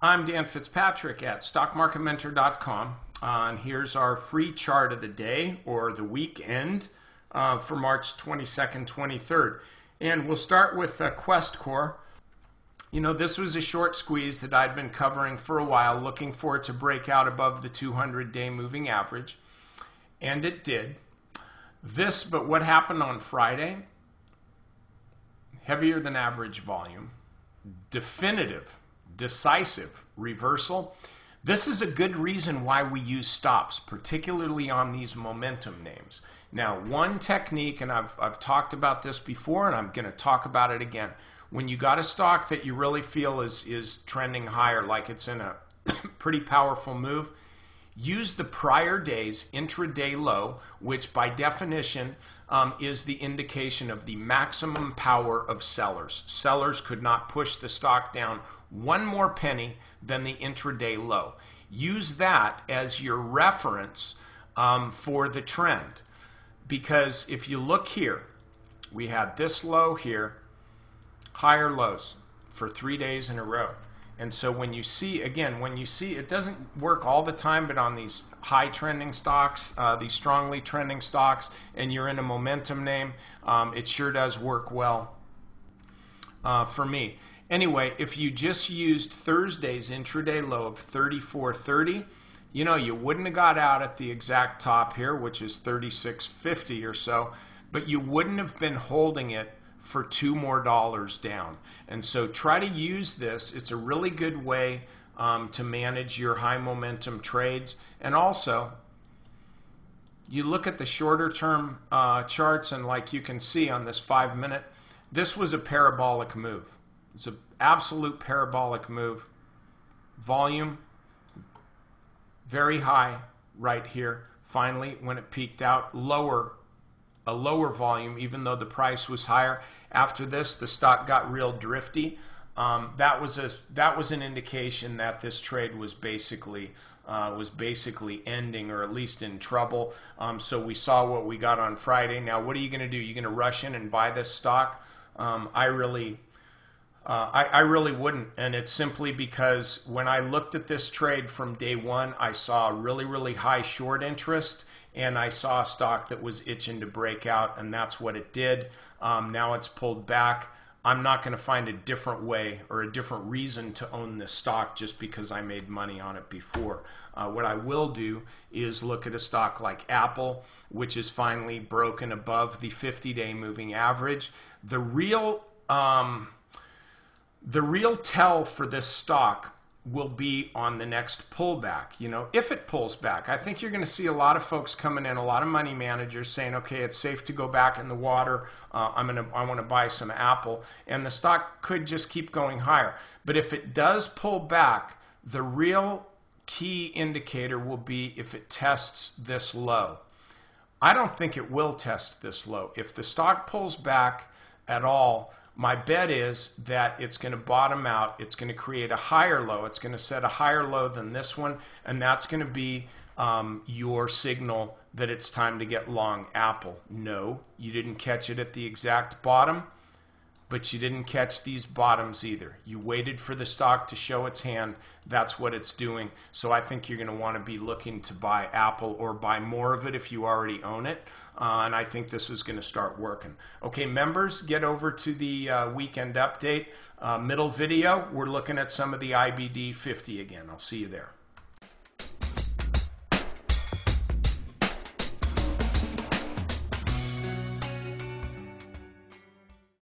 I'm Dan Fitzpatrick at stockmarketmentor.com, and here's our free chart of the day or the weekend for March 22nd, 23rd. And we'll start with Quest Core. You know, this was a short squeeze that I'd been covering for a while, looking for it to break out above the 200-day moving average, and it did. But what happened on Friday? Heavier than average volume, definitive, decisive reversal. This is a good reason why we use stops, particularly on these momentum names. Now, one technique, and I've talked about this before, and I'm going to talk about it again. When you got a stock that you really feel is trending higher, like it's in a pretty powerful move, use the prior day's intraday low, which by definition is the indication of the maximum power of sellers. Sellers could not push the stock down one more penny than the intraday low. Use that as your reference for the trend. Because if you look here, we had this low here, higher lows for 3 days in a row. And so when you see, again, it doesn't work all the time, but on these high trending stocks, these strongly trending stocks, and you're in a momentum name, it sure does work well for me. Anyway, if you just used Thursday's intraday low of 34.30, you know, you wouldn't have got out at the exact top here, which is 36.50 or so, but you wouldn't have been holding it for $2 more down. And so try to use this. It's a really good way to manage your high momentum trades. And also, you look at the shorter term charts, and like you can see on this 5-minute, this was a parabolic move. It's an absolute parabolic move. Volume very high right here. Finally, when it peaked out, a lower volume, even though the price was higher. After this, the stock got real drifty. That was an indication that this trade was basically ending, or at least in trouble. So we saw what we got on Friday. Now, what are you going to do? You're going to rush in and buy this stock? I really wouldn't, and it's simply because when I looked at this trade from day one, I saw really, really high short interest, and I saw a stock that was itching to break out, and that's what it did. Now it's pulled back. I'm not going to find a different way or a different reason to own this stock just because I made money on it before. What I will do is look at a stock like Apple, which is finally broken above the 50-day moving average. The real tell for this stock will be on the next pullback. You know, if it pulls back, I think you're going to see a lot of folks coming in, a lot of money managers saying, okay, it's safe to go back in the water. I want to buy some Apple, and the stock could just keep going higher. But if it does pull back, the real key indicator will be if it tests this low. I don't think it will test this low. If the stock pulls back at all, my bet is that it's going to bottom out. It's going to create a higher low. It's going to set a higher low than this one, and that's going to be your signal that it's time to get long Apple. No, you didn't catch it at the exact bottom, but you didn't catch these bottoms either. You waited for the stock to show its hand. That's what it's doing. So I think you're going to want to be looking to buy Apple or buy more of it if you already own it. And I think this is going to start working. Okay, members, get over to the weekend update. Middle video, we're looking at some of the IBD 50 again. I'll see you there.